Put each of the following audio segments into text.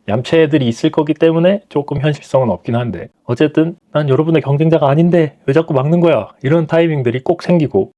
얌체들이 있을 거기 때문에 조금 현실성은 없긴 한데, 어쨌든 난 여러분의 경쟁자가 아닌데 왜 자꾸 막는 거야, 이런 타이밍들이 꼭 생기고.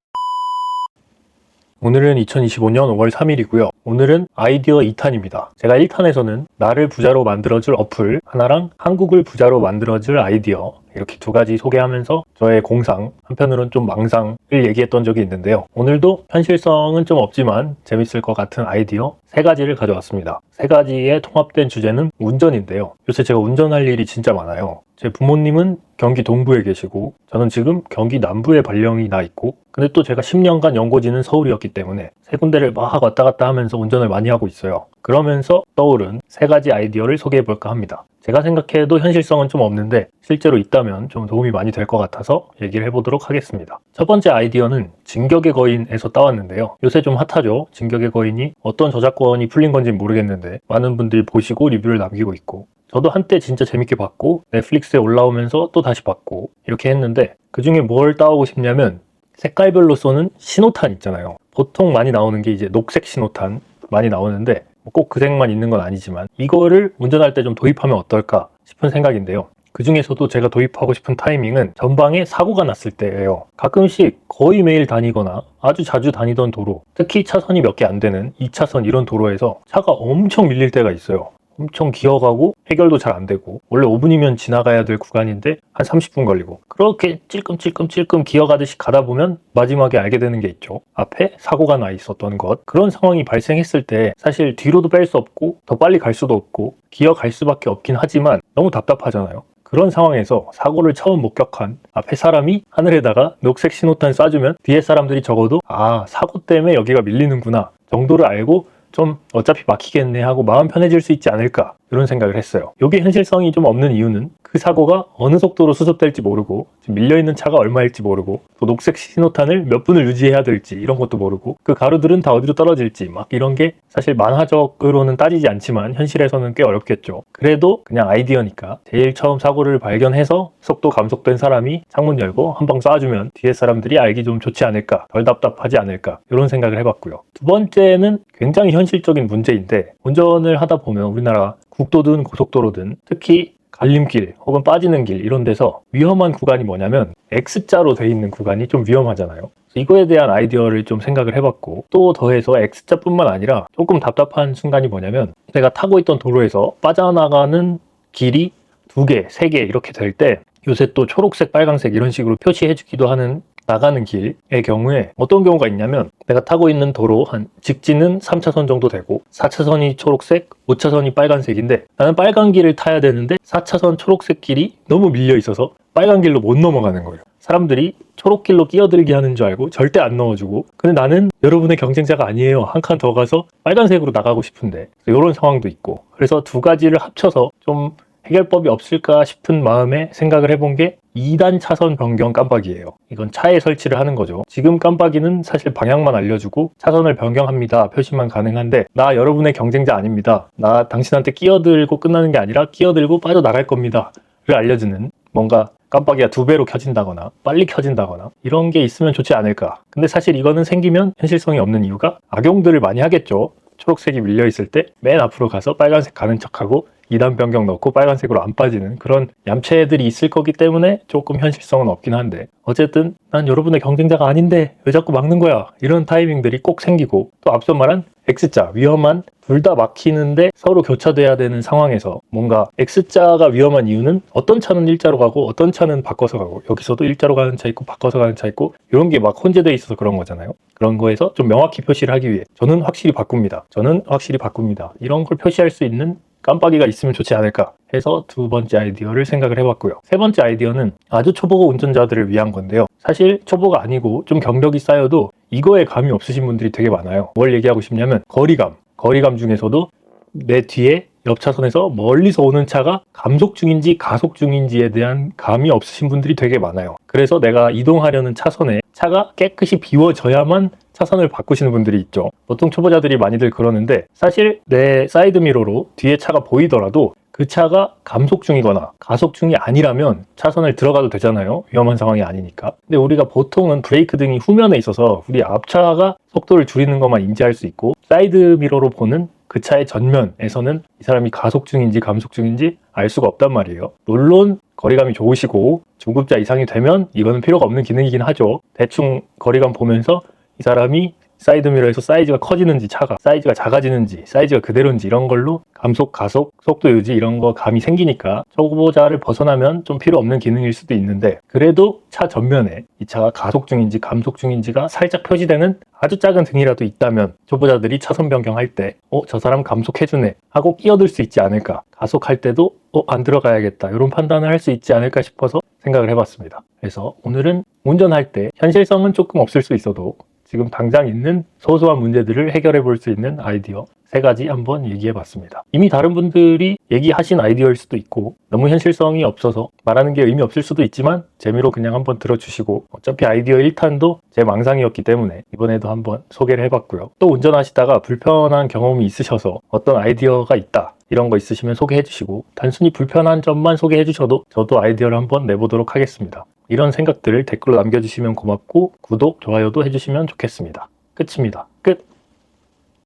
오늘은 2025년 5월 3일이고요. 오늘은 아이디어 2탄입니다. 제가 1탄에서는 나를 부자로 만들어줄 어플 하나랑 한국을 부자로 만들어줄 아이디어, 이렇게 두 가지 소개하면서 저의 공상, 한편으로는 좀 망상을 얘기했던 적이 있는데요. 오늘도 현실성은 좀 없지만 재밌을 것 같은 아이디어 3가지를 가져왔습니다. 3가지의 통합된 주제는 운전인데요. 요새 제가 운전할 일이 진짜 많아요. 제 부모님은 경기 동부에 계시고 저는 지금 경기 남부에 발령이 나 있고, 근데 또 제가 10년간 연고지는 서울이었기 때문에 세 군데를 막 왔다 갔다 하면서 운전을 많이 하고 있어요. 그러면서 떠오른 3가지 아이디어를 소개해 볼까 합니다. 제가 생각해도 현실성은 좀 없는데 실제로 있다면 좀 도움이 많이 될 것 같아서 얘기를 해보도록 하겠습니다. 첫 번째 아이디어는 진격의 거인에서 따왔는데요. 요새 좀 핫하죠. 진격의 거인이 어떤 저작권이 풀린 건지 모르겠는데 많은 분들이 보시고 리뷰를 남기고 있고, 저도 한때 진짜 재밌게 봤고 넷플릭스에 올라오면서 또 다시 봤고 이렇게 했는데, 그 중에 뭘 따오고 싶냐면 색깔별로 쏘는 신호탄 있잖아요. 보통 많이 나오는 게 이제 녹색 신호탄 많이 나오는데 꼭 그 색만 있는 건 아니지만 이거를 운전할 때 좀 도입하면 어떨까 싶은 생각인데요. 그 중에서도 제가 도입하고 싶은 타이밍은 전방에 사고가 났을 때예요. 가끔씩 거의 매일 다니거나 아주 자주 다니던 도로, 특히 차선이 몇 개 안 되는 2차선 이런 도로에서 차가 엄청 밀릴 때가 있어요. 엄청 기어가고 해결도 잘 안 되고, 원래 5분이면 지나가야 될 구간인데 한 30분 걸리고, 그렇게 찔끔찔끔 기어가듯이 가다 보면 마지막에 알게 되는 게 있죠. 앞에 사고가 나 있었던 것. 그런 상황이 발생했을 때 사실 뒤로도 뺄 수 없고 더 빨리 갈 수도 없고 기어갈 수밖에 없긴 하지만 너무 답답하잖아요. 그런 상황에서 사고를 처음 목격한 앞에 사람이 하늘에다가 녹색 신호탄 쏴주면 뒤에 사람들이 적어도 사고 때문에 여기가 밀리는구나 정도를 알고 좀 어차피 막히겠네 하고 마음 편해질 수 있지 않을까, 이런 생각을 했어요. 이게 현실성이 좀 없는 이유는 그 사고가 어느 속도로 수습될지 모르고, 지금 밀려있는 차가 얼마일지 모르고, 또 녹색 신호탄을 몇 분을 유지해야 될지 이런 것도 모르고, 그 가루들은 다 어디로 떨어질지 막 이런 게 사실 만화적으로는 따지지 않지만 현실에서는 꽤 어렵겠죠. 그래도 그냥 아이디어니까 제일 처음 사고를 발견해서 속도 감속된 사람이 창문 열고 한 방 쏴주면 뒤에 사람들이 알기 좀 좋지 않을까, 덜 답답하지 않을까, 이런 생각을 해봤고요. 두 번째는 굉장히 현실적인 문제인데, 운전을 하다 보면 우리나라 국도든 고속도로든 특히 갈림길 혹은 빠지는 길 이런 데서 위험한 구간이 뭐냐면 X자로 돼 있는 구간이 좀 위험하잖아요. 이거에 대한 아이디어를 좀 생각을 해봤고, 또 더해서 X자뿐만 아니라 조금 답답한 순간이 뭐냐면, 내가 타고 있던 도로에서 빠져나가는 길이 2개, 3개 이렇게 될 때 요새 또 초록색, 빨간색 이런 식으로 표시해주기도 하는 나가는 길의 경우에 어떤 경우가 있냐면, 내가 타고 있는 도로 한 직진은 3차선 정도 되고 4차선이 초록색, 5차선이 빨간색인데 나는 빨간 길을 타야 되는데 4차선 초록색 길이 너무 밀려 있어서 빨간 길로 못 넘어가는 거예요. 사람들이 초록길로 끼어들게 하는 줄 알고 절대 안 넣어주고, 근데 나는 여러분의 경쟁자가 아니에요. 한 칸 더 가서 빨간색으로 나가고 싶은데, 이런 상황도 있고, 그래서 두 가지를 합쳐서 좀 해결법이 없을까 싶은 마음에 생각을 해본 게 2단 차선 변경 깜빡이에요. 이건 차에 설치를 하는 거죠. 지금 깜빡이는 사실 방향만 알려주고 차선을 변경합니다 표시만 가능한데, 나 여러분의 경쟁자 아닙니다, 나 당신한테 끼어들고 끝나는 게 아니라 끼어들고 빠져나갈 겁니다 를 알려주는, 뭔가 깜빡이가 2배로 켜진다거나 빨리 켜진다거나 이런 게 있으면 좋지 않을까. 근데 사실 이거는 생기면 현실성이 없는 이유가 악용들을 많이 하겠죠. 초록색이 밀려있을 때 맨 앞으로 가서 빨간색 가는 척하고 2단 변경 넣고 빨간색으로 안 빠지는 그런 얌체들이 있을 거기 때문에 조금 현실성은 없긴 한데, 어쨌든 난 여러분의 경쟁자가 아닌데 왜 자꾸 막는 거야, 이런 타이밍들이 꼭 생기고, 또 앞서 말한 X자, 위험한, 둘 다 막히는데 서로 교차돼야 되는 상황에서 뭔가 X자가 위험한 이유는 어떤 차는 일자로 가고 어떤 차는 바꿔서 가고, 여기서도 일자로 가는 차 있고 바꿔서 가는 차 있고 이런 게 막 혼재돼 있어서 그런 거잖아요. 그런 거에서 좀 명확히 표시를 하기 위해 저는 확실히 바꿉니다, 저는 확실히 바꿉니다, 이런 걸 표시할 수 있는 깜빡이가 있으면 좋지 않을까 해서 두 번째 아이디어를 생각을 해봤고요. 세 번째 아이디어는 아주 초보 운전자들을 위한 건데요. 사실 초보가 아니고 좀 경력이 쌓여도 이거에 감이 없으신 분들이 되게 많아요. 뭘 얘기하고 싶냐면 거리감 중에서도 내 뒤에 옆 차선에서 멀리서 오는 차가 감속 중인지 가속 중인지에 대한 감이 없으신 분들이 되게 많아요. 그래서 내가 이동하려는 차선에 차가 깨끗이 비워져야만 차선을 바꾸시는 분들이 있죠. 보통 초보자들이 많이들 그러는데, 사실 내 사이드미러로 뒤에 차가 보이더라도 그 차가 감속 중이거나 가속 중이 아니라면 차선을 들어가도 되잖아요. 위험한 상황이 아니니까. 근데 우리가 보통은 브레이크 등이 후면에 있어서 우리 앞차가 속도를 줄이는 것만 인지할 수 있고, 사이드미러로 보는 그 차의 전면에서는 이 사람이 가속 중인지 감속 중인지 알 수가 없단 말이에요. 물론 거리감이 좋으시고 중급자 이상이 되면 이거는 필요가 없는 기능이긴 하죠. 대충 거리감 보면서 이 사람이 사이드미러에서 사이즈가 커지는지 차가 사이즈가 작아지는지 사이즈가 그대로인지 이런 걸로 감속, 가속, 속도 유지 이런 거 감이 생기니까 초보자를 벗어나면 좀 필요 없는 기능일 수도 있는데 그래도 차 전면에 이 차가 가속 중인지 감속 중인지가 살짝 표시되는 아주 작은 등이라도 있다면 초보자들이 차선 변경할 때 저 사람 감속해주네 하고 끼어들 수 있지 않을까, 가속할 때도 안 들어가야겠다 이런 판단을 할 수 있지 않을까 싶어서 생각을 해봤습니다. 그래서 오늘은 운전할 때 현실성은 조금 없을 수 있어도 지금 당장 있는 소소한 문제들을 해결해 볼 수 있는 아이디어 3가지 한번 얘기해 봤습니다. 이미 다른 분들이 얘기하신 아이디어일 수도 있고 너무 현실성이 없어서 말하는 게 의미 없을 수도 있지만 재미로 그냥 한번 들어주시고, 어차피 아이디어 1탄도 제 망상이었기 때문에 이번에도 한번 소개를 해봤고요. 또 운전하시다가 불편한 경험이 있으셔서 어떤 아이디어가 있다 이런 거 있으시면 소개해 주시고, 단순히 불편한 점만 소개해 주셔도 저도 아이디어를 한번 내보도록 하겠습니다. 이런 생각들을 댓글로 남겨주시면 고맙고 구독, 좋아요도 해주시면 좋겠습니다. 끝입니다.